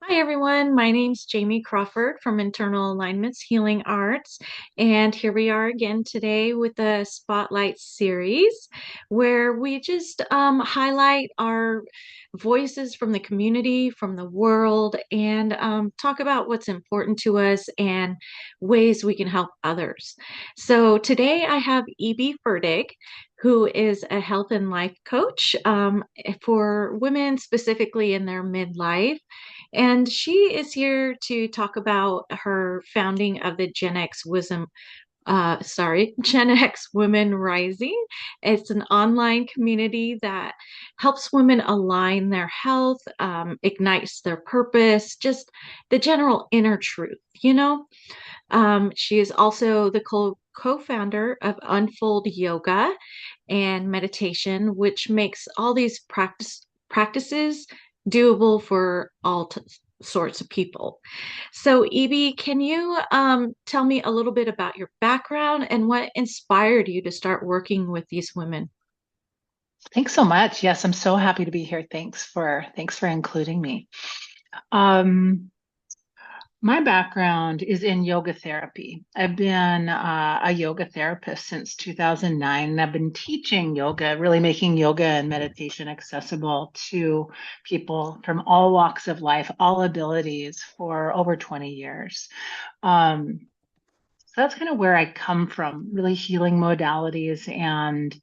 Hi, everyone. My name's Jamie Crawford from Internal Alignments Healing Arts. And here we are again today with the Spotlight series, where we just highlight our voices from the community, from the world, and talk about what's important to us and ways we can help others. So today I have EB Ferdig, who is a health and life coach for women specifically in their midlife. And she is here to talk about her founding of the Gen X Women Rising. It's an online community that helps women align their health, ignites their purpose, just the general inner truth. She is also the co-founder of Unfold Yoga and Meditation, which makes all these practices doable for all sorts of people. So, Evie, can you tell me a little bit about your background and what inspired you to start working with these women? Thanks so much. Yes, I'm so happy to be here. Thanks for including me. Um, my background is in yoga therapy. I've been a yoga therapist since 2009, and I've been teaching yoga, really making yoga and meditation accessible to people from all walks of life, all abilities for over 20 years. Um, so that's kind of where I come from, really healing modalities and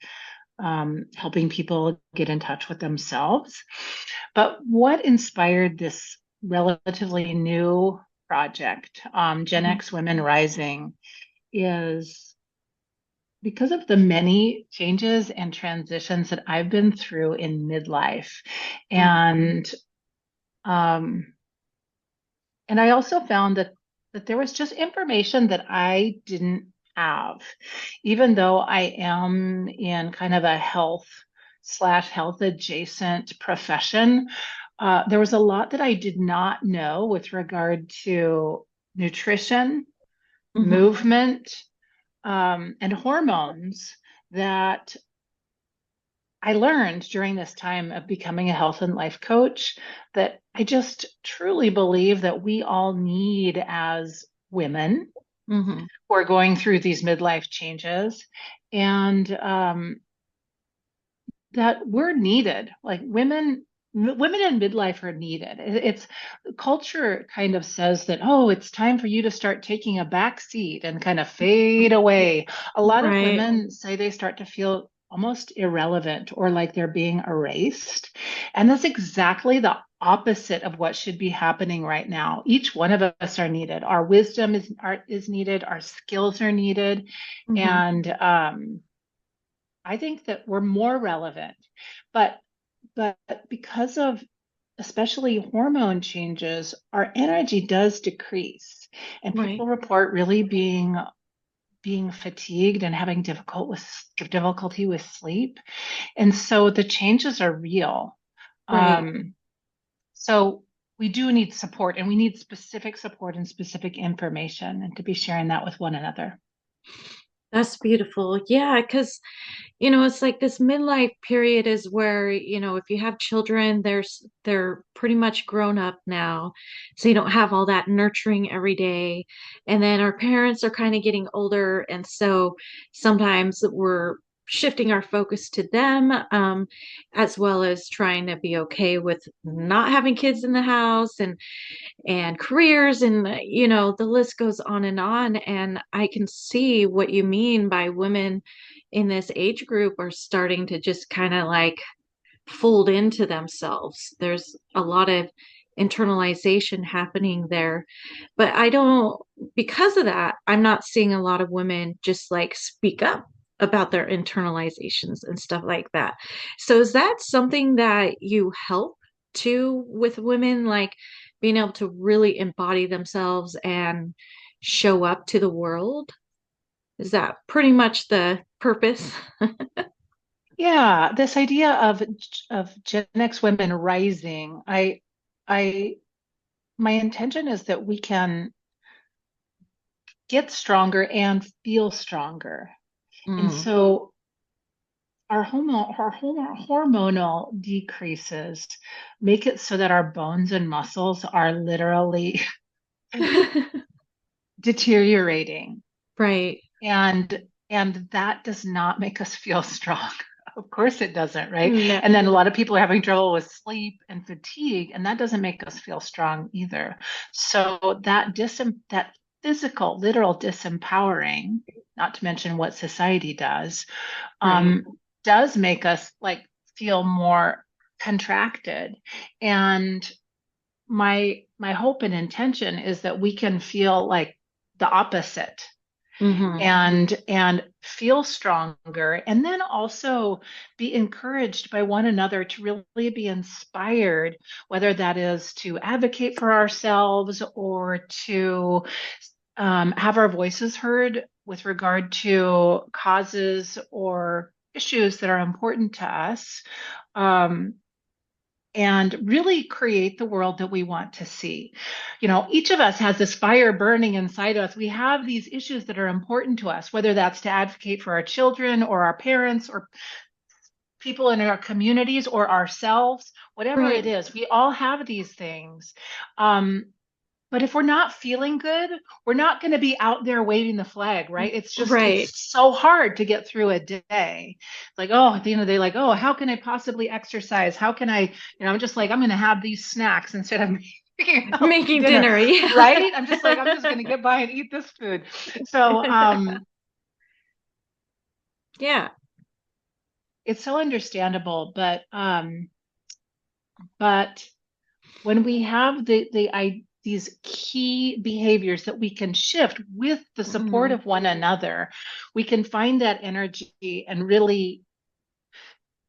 helping people get in touch with themselves. But what inspired this relatively new project, Gen Mhm. X Women Rising, is because of the many changes and transitions that I've been through in midlife. And um, and I also found that there was just information that I didn't have, even though I am in kind of a health adjacent profession. There was a lot that I did not know with regard to nutrition, Mhm. movement, and hormones that I learned during this time of becoming a health and life coach that I just truly believe that we all need as women Mhm. who are going through these midlife changes, and that we're needed. Like women in midlife are needed. It's culture kind of says that, oh, it's time for you to start taking a back seat and kind of fade away. A lot of Right. women say they start to feel almost irrelevant or like they're being erased. And that's exactly the opposite of what should be happening right now. Each one of us are needed. Our wisdom is needed, our skills are needed. Mhm. And I think that we're more relevant. But but because of especially hormone changes, our energy does decrease, and Right. people report really being fatigued and having difficulty with sleep. And so the changes are real. Right. Um, so we do need support, and we need specific support and specific information, and to be sharing that with one another. That's beautiful. Yeah, because it's like this midlife period is where, if you have children, they're pretty much grown up now. So you don't have all that nurturing every day. And then our parents are kind of getting older. And so sometimes we're shifting our focus to them, as well as trying to be okay with not having kids in the house and careers and the list goes on, and I can see what you mean by women in this age group are starting to just kind of like fold into themselves. There's a lot of internalization happening there, but I don't, because of that, I'm not seeing a lot of women just like speak up about their internalizations and stuff like that. So is that something that you help to with women, like being able to really embody themselves and show up to the world? Is that pretty much the purpose? Yeah, this idea of Gen X women rising, I my intention is that we can get stronger and feel stronger. And Mm, so hormonal decreases make it so that our bones and muscles are literally deteriorating. Right. And that does not make us feel strong. Of course it doesn't, right? No. And then a lot of people are having trouble with sleep and fatigue, and that doesn't make us feel strong either. So that physical, literal disempowering, not to mention what society Right. um, does make us like feel more contracted. And my hope and intention is that we can feel like the opposite Hmm. and feel stronger, and then also be encouraged by one another to really be inspired, whether that is to advocate for ourselves or to have our voices heard with regard to causes or issues that are important to us. Um, and really create the world that we want to see. You know, each of us has this fire burning inside us. We have these issues that are important to us, whether that's to advocate for our children or our parents or people in our communities or ourselves, whatever it Right. is. We all have these things. Um, but if we're not feeling good, we're not going to be out there waving the flag, right? It's Right. so hard to get through a day. Like, oh, at the end of the day, like, oh, how can I possibly exercise? How can I, I'm just like, I'm going to have these snacks instead of making a healthy Making dinner, dinner. Yeah. right? I'm just like, I'm just going to get by and eat this food. So, Yeah. it's so understandable, but when we have these key behaviors that we can shift with the support Hmm. of one another, we can find that energy and really,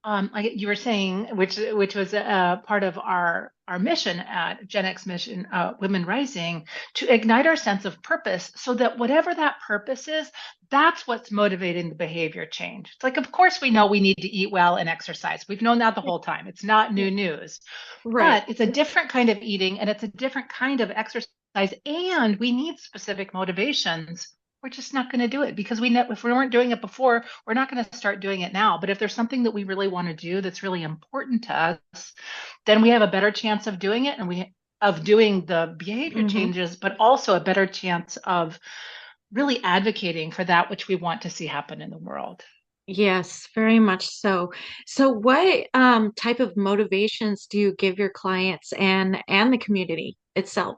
like you were saying, which was a part of our mission at Gen X Mission, Women Rising, to ignite our sense of purpose, so that whatever that purpose is, that's what's motivating the behavior change. It's like, of course, we know we need to eat well and exercise. We've known that the whole time. It's not new news, Right. but it's a different kind of eating and it's a different kind of exercise, and we need specific motivations. We're just not going to do it because we know if we weren't doing it before, we're not going to start doing it now. But if there's something that we really want to do that's really important to us, then we have a better chance of doing it, and we of doing the behavior Hmm. changes, but also a better chance of really advocating for that which we want to see happen in the world. Yes, very much so. So what type of motivations do you give your clients and the community itself?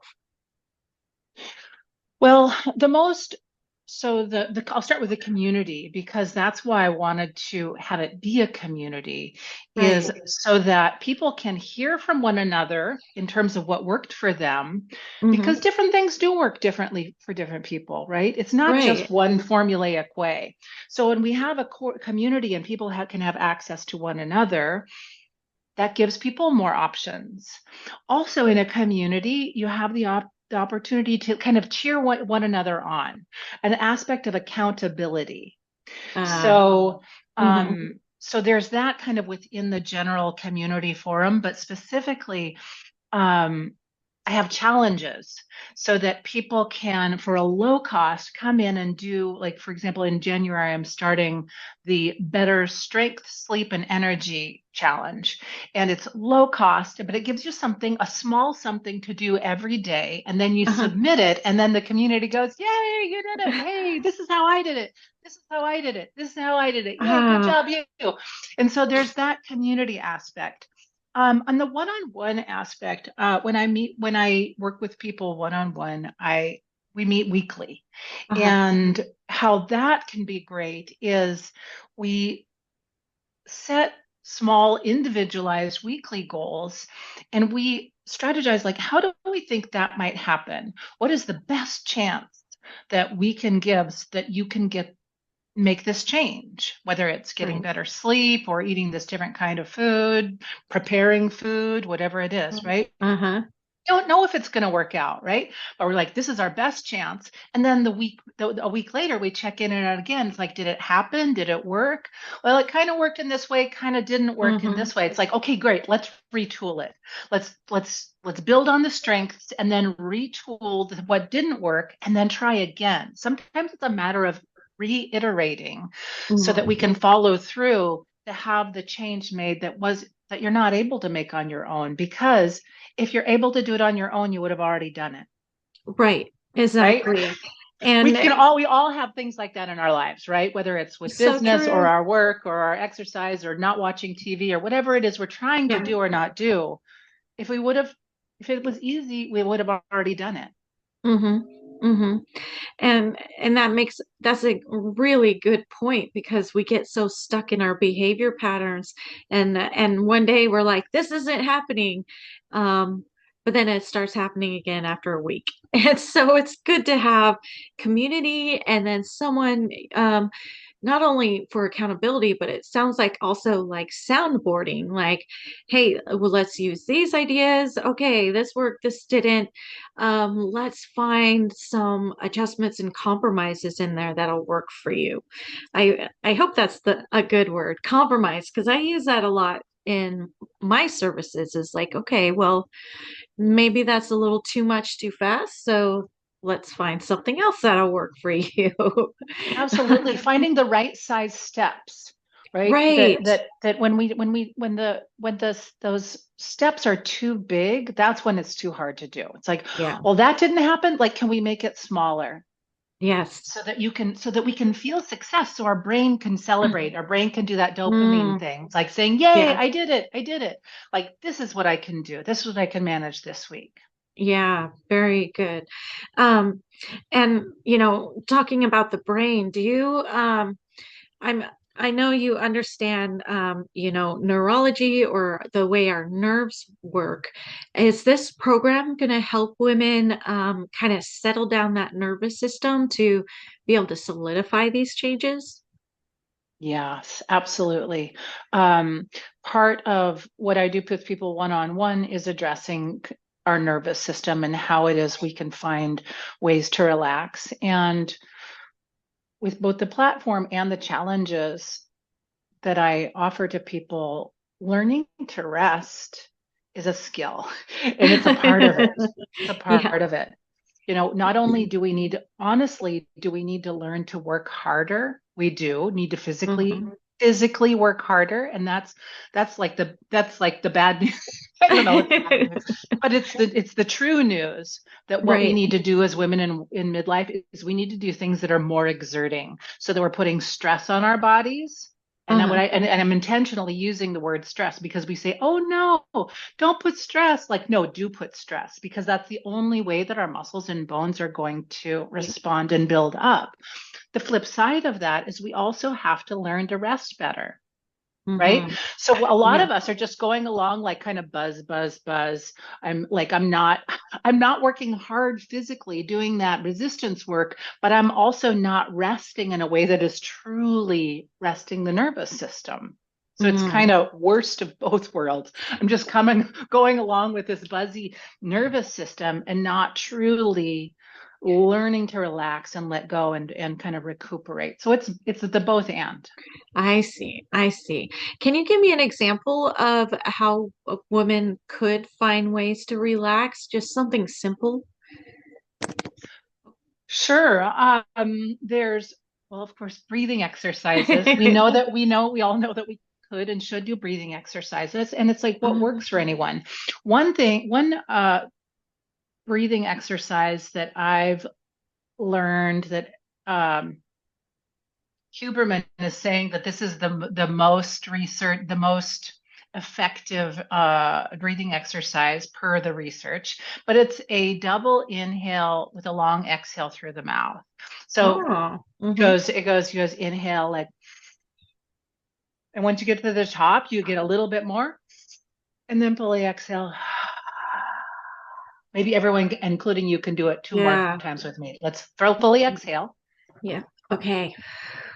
Well, I'll start with the community because that's why I wanted to have it be a community, is Right. so that people can hear from one another in terms of what worked for them, because Hmm. different things do work differently for different people, right? It's not just Right. one formulaic way. So when we have a core community and people can have access to one another, that gives people more options. Also, in a community, you have the opportunity to kind of cheer one another on, an aspect of accountability. Uh, So, hmm. so there's that kind of within the general community forum, but specifically, um, I have challenges so that people can, for a low cost, come in and do, like, for example, in January, I'm starting the Better Strength, Sleep, and Energy Challenge. And it's low cost, but it gives you something, a small something to do every day. And then you Uh-huh. submit it, and then the community goes, yay, you did it. Hey, this is how I did it. This is how I did it. This is how I did it. Yay, good Ah, job, you. And so there's that community aspect. On the one-on-one aspect, when I work with people one-on-one, we meet weekly. uh-huh. And how that can be great is we set small individualized weekly goals and we strategize, like, how do we think that might happen? What is the best chance that we can give so that you can make this change, whether it's getting Right. better sleep or eating this different kind of food, preparing food, whatever it is, right? Uh-huh. Don't know if it's going to work out, right? But we're like, this is our best chance. And then a week later, we check in and out again. It's like, did it happen? Did it work? Well, it kind of worked in this way, kind of didn't work in Hmm. this way. It's like, okay, great. Let's retool it. Let's build on the strengths and then retool what didn't work and then try again. Sometimes it's a matter of reiterating so that we Hmm. can follow through to have the change made that you're not able to make on your own, because if you're able to do it on your own, you would have already done it, Right. right? Exactly. And We all have things like that in our lives, right? Whether it's with so business or true. our work or our exercise or not watching TV or whatever it is we're trying to Yeah. do or not do. If we would have, if it was easy, we would have already done it. Mm-hmm. Mm-hmm. And that's a really good point because we get so stuck in our behavior patterns and one day we're like, this isn't happening. But then it starts happening again after a week. And so it's good to have community and then someone not only for accountability, but it sounds like also like soundboarding, like, hey, well, let's use these ideas. Okay, this worked, this didn't. Let's find some adjustments and compromises in there that'll work for you. I hope that's a good word, compromise, because I use that a lot in my services. Is like, okay, well, maybe that's a little too much too fast, so let's find something else that'll work for you. Absolutely. Finding the right size steps, right? Right. That when those steps are too big, that's when it's too hard to do. It's like, Yeah. well, that didn't happen. Like, can we make it smaller Yes. so that we can feel success, so our brain can celebrate, our brain can do that dopamine Mm, thing. It's like saying, "Yay, yeah. I did it. I did it." Like, this is what I can do. This is what I can manage this week. Yeah, very good. Um, and talking about the brain, do you I'm I know you understand neurology or the way our nerves work. Is this program going to help women kind of settle down that nervous system to be able to solidify these changes? Yes, absolutely. Um, Part of what I do with people one-on-one is addressing our nervous system and how it is we can find ways to relax. And with both the platform and the challenges that I offer to people, learning to rest is a skill and it's a part of it. It's a Yeah. part of it. Not only do we need, honestly, do we need to learn to work harder? We do need to Mhm. physically work harder. And that's like the bad news. I don't know, it's bad news, but it's the true news that what we Right. need to do as women in midlife is we need to do things that are more exerting so that we're putting stress on our bodies. And that what Uh-huh. and I'm intentionally using the word stress because we say, oh no, don't put stress. Like, no, do put stress because that's the only way that our muscles and bones are going to respond and build up. The flip side of that is we also have to learn to rest better. Right. Hmm. So a lot Yeah. of us are just going along like kind of buzz, buzz, buzz. I'm not, I'm not working hard physically doing that resistance work, but I'm also not resting in a way that is truly resting the nervous system. So it's Mm. kind of worst of both worlds. I'm just going along with this buzzy nervous system and not truly learning to relax and let go and kind of recuperate. So it's the both and. I see. I see. Can you give me an example of how a woman could find ways to relax? Just something simple. Sure. There's, well, of course, breathing exercises. We all know that we could and should do breathing exercises. And it's like what Um, works for anyone. One breathing exercise that I've learned that um, Huberman is saying that this is the most effective breathing exercise per the research, but it's a double inhale with a long exhale through the mouth. So oh, hmm. you goes inhale like, and once you get to the top, you get a little bit more, and then fully exhale. Maybe everyone, including you, can do it two more Yeah. times with me. Let's throw Yeah. Okay.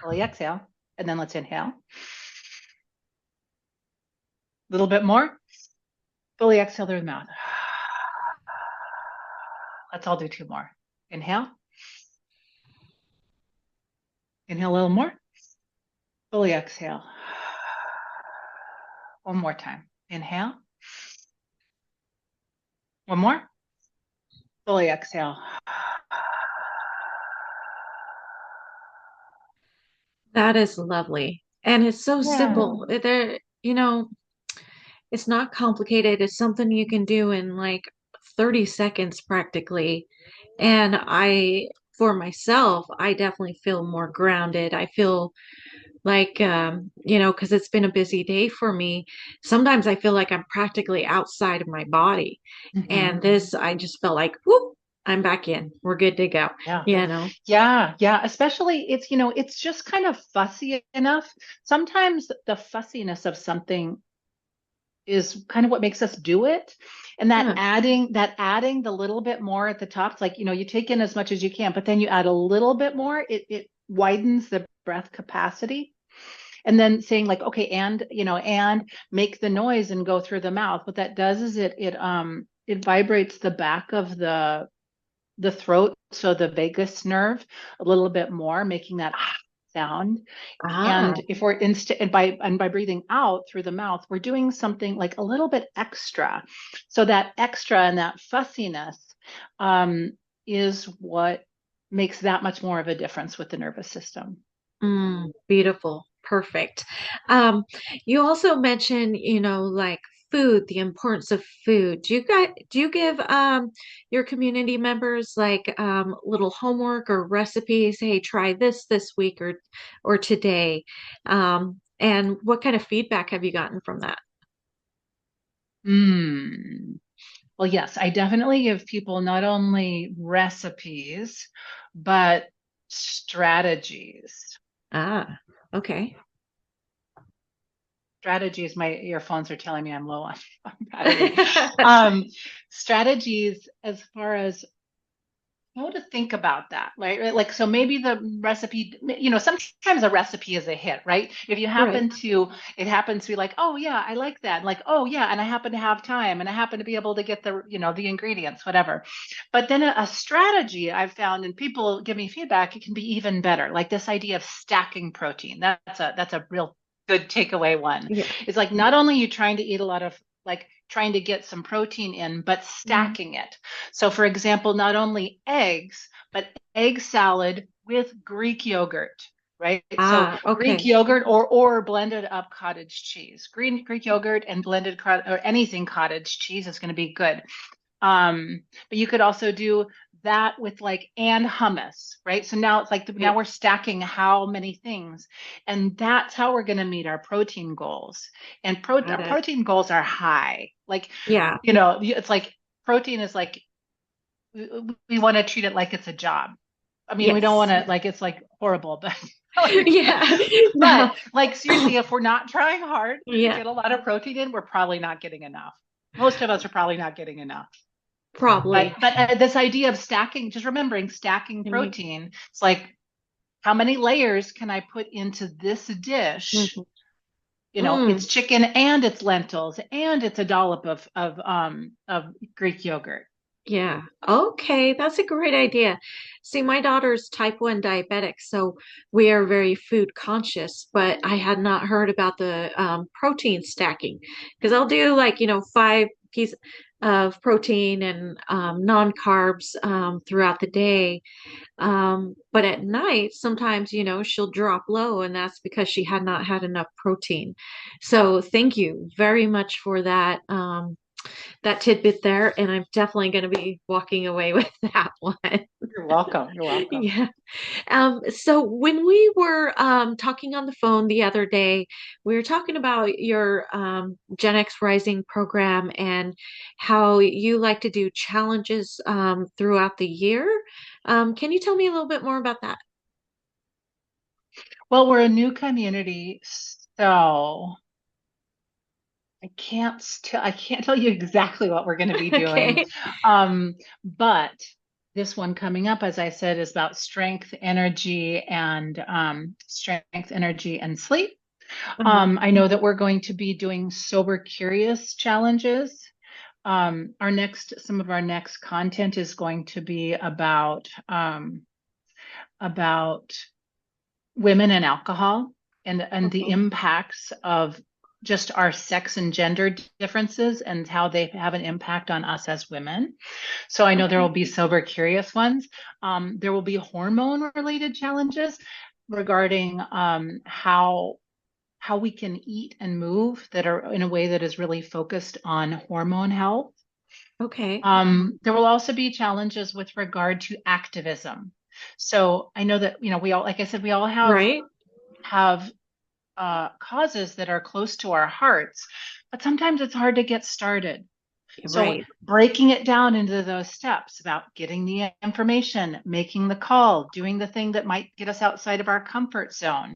fully exhale, and then let's inhale. A little bit more, fully exhale through the mouth. Let's all do two more. Inhale, inhale a little more, fully exhale. One more time. Inhale, one more, fully exhale. That is lovely. And it's so Yeah. simple. There, it's not complicated. It's something you can do in like 30 seconds practically. And for myself, I definitely feel more grounded. I feel like, because it's been a busy day for me. Sometimes I feel like I'm practically outside of my body. Hmm. And this, I just felt like, whoop, I'm back in. We're good to go. Yeah. You know? Yeah. Yeah. Especially it's just kind of fussy enough. Sometimes the fussiness of something is kind of what makes us do it. And Huh. that adding the little bit more at the top, it's like, you take in as much as you can, but then you add a little bit more, it widens the breath capacity. And then saying like, okay, and make the noise and go through the mouth. What that does is it vibrates the back of the throat, so the vagus nerve a little bit more, making that sound. Ah. And if we're and by breathing out through the mouth, we're doing something like a little bit extra. So that extra and that fussiness um, is what makes that much more of a difference with the nervous system. Beautiful. Perfect. Um, you also mentioned, like food, the importance of food. Do you give your community members like little homework or recipes? Hey, try this week or today. And what kind of feedback have you gotten from that? Mm. Well, yes, I definitely give people not only recipes, but strategies. Ah, okay. Strategies, my earphones are telling me I'm low on battery. Um, Strategies as far as how to think about that, right? Like, so maybe the recipe, sometimes a recipe is a hit, right? If you Right. happen to, it happens to be like, oh yeah, I like that. Like, oh yeah, and I happen to have time and I happen to be able to get the ingredients, whatever. But then a strategy I've found, and people give me feedback, it can be even better. Like this idea of stacking protein. That's a real good takeaway one. Yeah. It's like not only you trying to eat a lot of like trying to get some protein in, but Mhm. stacking it. So, for example, not only eggs, but egg salad with Greek yogurt, right? So Ah, Greek okay. yogurt or blended up cottage cheese. Greek yogurt and or anything cottage cheese is going to be good. But you could also do that with like and hummus, right? So now it's like now Right. we're stacking how many things, and that's how we're going to meet our protein goals. And Got our it. protein goals are high. Like, Yeah. it's like protein is like we want to treat it like it's a job. I mean, we don't want Yes. to like it's like horrible, but Yeah. but No. like seriously, if we're not trying hard to Yeah. get a lot of protein in, we're probably not getting enough. Most of us are probably not getting enough. Probably. But this idea of stacking, just remembering stacking Mhm. protein, it's like how many layers can I put into this dish? Mhm. It's Mm, chicken and it's lentils and it's a dollop of Greek yogurt. yeah. Okay, that's a great idea. See, my daughter's type 1 diabetic, so we are very food conscious, but I had not heard about the protein stacking because I'll do like, 5 pieces of protein and non-carbs throughout the day. But at night, sometimes, she'll drop low, and that's because she had not had enough protein. So thank you very much for that tidbit there, and I'm definitely going to be walking away with that one. You're welcome. You're welcome. Yeah. So when we were talking on the phone the other day, we were talking about your Gen X Rising program and how you like to do challenges throughout the year. Can you tell me a little bit more about that? Well, we're a new community, so I can't tell you exactly what we're going to be doing. Okay. But this one coming up, as I said, is about strength, energy, and sleep. Uh-huh. I know that we're going to be doing sober curious challenges. Some of our next content is going to be about women and alcohol and the Okay. impacts of just our sex and gender differences and how they have an impact on us as women. So I know there will Okay. be sober curious ones. There will be hormone related challenges regarding how how we can eat and move that are in a way that is really focused on hormone health. Okay. There will also be challenges with regard to activism. So I know that, we all, like I said, we all Right. have causes that are close to our hearts, but sometimes it's hard to get started. So Right. breaking it down into those steps about getting the information, making the call, doing the thing that might get us outside of our comfort zones,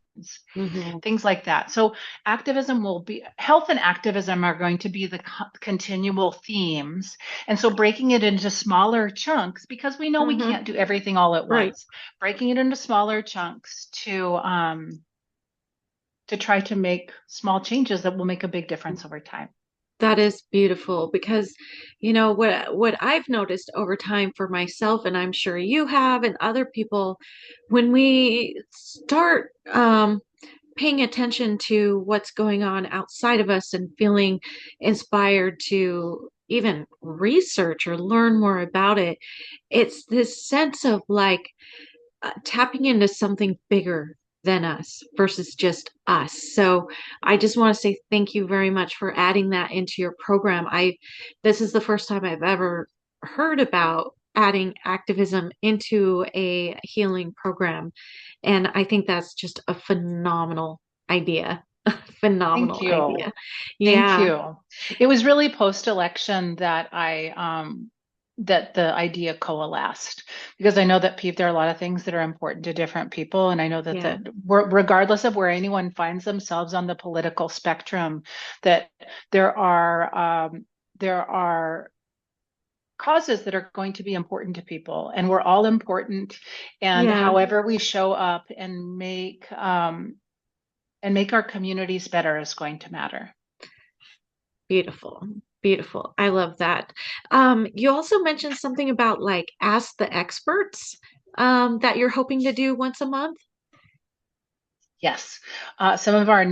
Hmm. things like that. So activism will be health and activism are going to be the continual themes. And so breaking it into smaller chunks, because we know we Hmm. can't do everything all at Right. once, breaking it into smaller chunks to try to make small changes that will make a big difference over time. That is beautiful because, what I've noticed over time for myself, and I'm sure you have, and other people, when we start paying attention to what's going on outside of us and feeling inspired to even research or learn more about it, it's this sense of like tapping into something bigger than us versus just us. So I just want to say thank you very much for adding that into your program. This is the first time I've ever heard about adding activism into a healing program. And I think that's just a phenomenal idea. Thank Phenomenal you. idea. Thank Yeah. you. It was really post-election that that the idea coalesced because I know that there are a lot of things that are important to different people, and I know that Yeah. regardless of where anyone finds themselves on the political spectrum, that there are causes that are going to be important to people, and we're all important, and Yeah. however we show up and make our communities better is going to matter. Beautiful. Beautiful. I love that. You also mentioned something about like ask the experts that you're hoping to do once a month. Yes. Some of our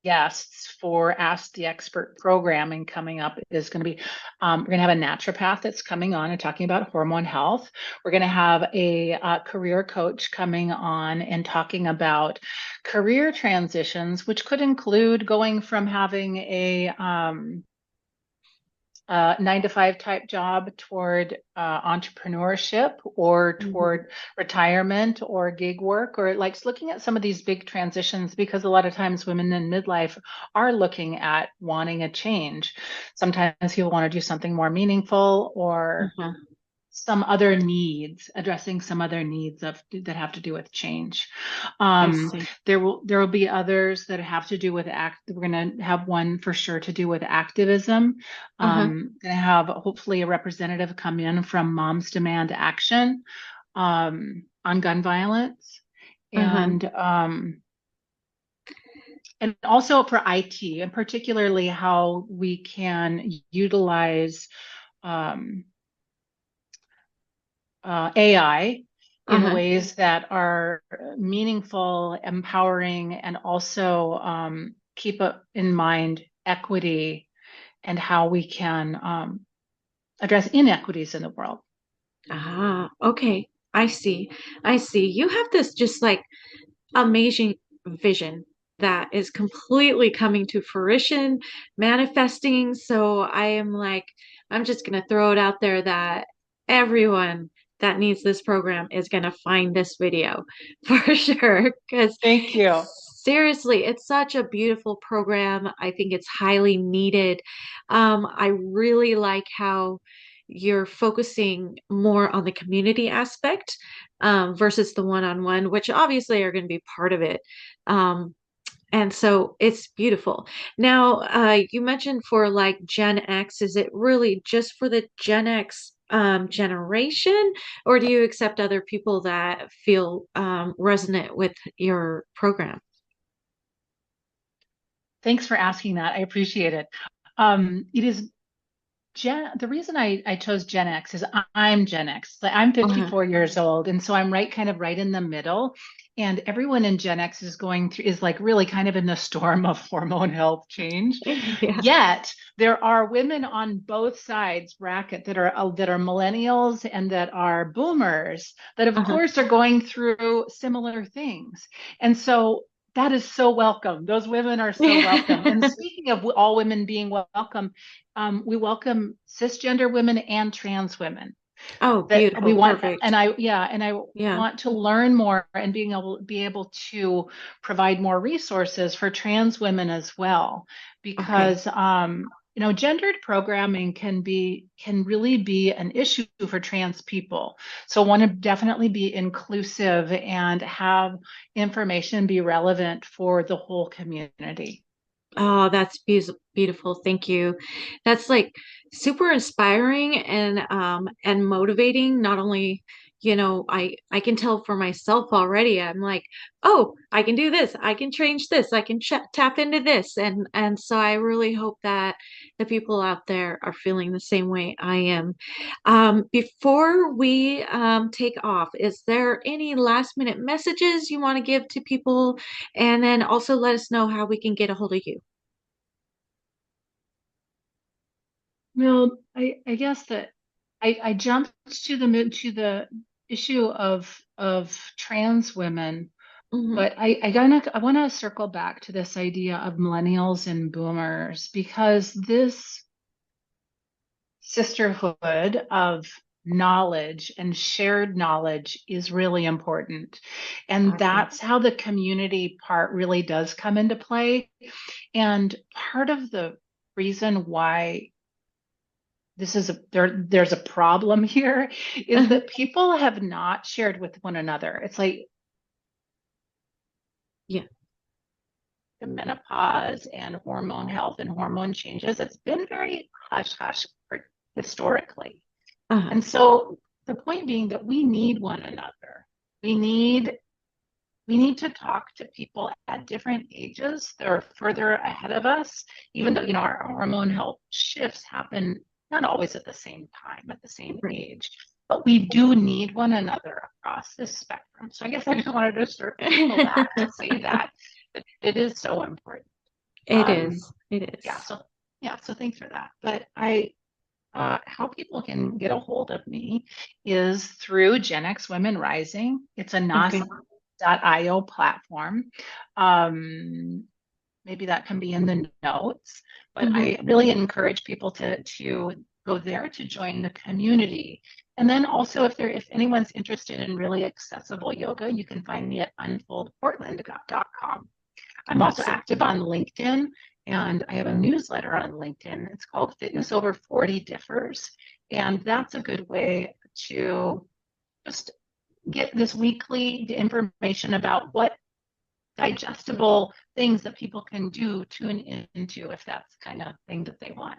guests for Ask the Expert programming coming up is going to be, we're going to have a naturopath that's coming on and talking about hormone health. We're going to have a career coach coming on and talking about career transitions, which could include going from having a 9 to 5 type job toward entrepreneurship or Hmm. toward retirement or gig work or like looking at some of these big transitions because a lot of times women in midlife are looking at wanting a change. Sometimes people want to do something more meaningful or Uh-huh. addressing some other needs that have to do with change. I see. There will be others that have to do with We're going to have one for sure to do with activism. Uh-huh. Going to have hopefully a representative come in from Moms Demand Action on gun violence, Uh-huh. and also for IT, and particularly how we can utilize um, AI in Uh-huh. ways that are meaningful, empowering, and also keep in mind equity and how we can address inequities in the world. Ah, okay. I see. I see. You have this just like amazing vision that is completely coming to fruition, manifesting. So I am like, I'm just going to throw it out there that everyone that needs this program is going to find this video for sure. Because Thank you. seriously, it's such a beautiful program. I think it's highly needed. I really like how you're focusing more on the community aspect versus the one-on-one, which obviously are going to be part of it. Um, and so it's beautiful. Now, you mentioned for like Gen X, is it really just for the Gen X generation, or do you accept other people that feel resonant with your program? Thanks for asking that. I appreciate it. It is The reason I chose Gen X is I'm Gen X. Like, I'm Uh-huh. 54 years old, and so I'm kind of right in the middle. And everyone in Gen X is like really kind of in the storm of hormone health change. Yeah. Yet there are women on both sides bracket that are millennials and that are boomers that of Uh-huh. course are going through similar things. And so that is so welcome. Those women are so welcome. And speaking of all women being welcome, we welcome cisgender women and trans women Oh, that we beautiful. want. Perfect. And I Yeah. want to learn more and be able to provide more resources for trans women as well, Okay. because gendered programming can really be an issue for trans people. So want to definitely be inclusive and have information be relevant for the whole community. Oh, that's beautiful. Thank you. That's like super inspiring and motivating. Not only, I can tell for myself already. I'm like, "Oh, I can do this. I can change this. I can tap into this." And so I really hope that the people out there are feeling the same way I am. Before we take off, is there any last minute messages you want to give to people? And then also let us know how we can get a hold of you. Well, I guess that I jumped to the issue of trans women, Hmm. but I want to circle back to this idea of millennials and boomers because this sisterhood of knowledge and shared knowledge is really important. And I agree. that's how the community part really does come into play. And part of the reason why there's a problem here is Uh-huh. that people have not shared with one another. It's like Yeah. the menopause and hormone health and hormone changes, it's been very hush hush historically. Uh-huh. And so the point being that we need one another. We need we need to talk to people at different ages that are further ahead of us, even though, our hormone health shifts happen not always at the same time, at the same Right. age, but we do need one another across this spectrum. So I guess I just wanted to circle back to say that it is so important. It Um, is. It yeah, is. so yeah, so thanks for that. But how people can get a hold of me is through Gen X Women Rising. It's a Okay. NAS.io platform. Um, Maybe that can be in the notes, but Hmm. I really encourage people to go there to join the community. And then also if anyone's interested in really accessible yoga, you can find me at unfoldportland.com. I'm also Awesome. active on LinkedIn and I have a newsletter on LinkedIn. It's called Fitness Over 40 Differs. And that's a good way to just get this weekly information about what digestible things that people can do tune into if that's the kind of thing that they want.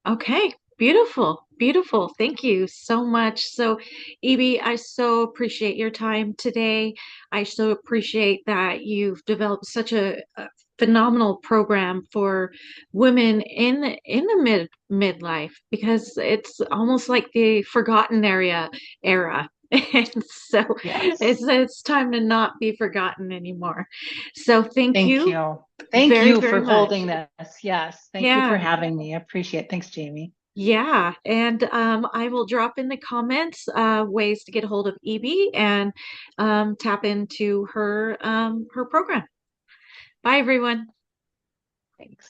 Okay. Beautiful. Beautiful. Thank you so much. So, Evie, I so appreciate your time today. I so appreciate that you've developed such a phenomenal program for women in the midlife because it's almost like the forgotten era. And so Yes. it's time to not be forgotten anymore. So thank Thank you you. Thank very, you very for much. holding this. Yes. Thank you for Yeah. having me. I appreciate it. Thanks, Jamie. Yeah, and I will drop in the comments ways to get a hold of Evie and tap into her program. Bye, everyone. Thanks.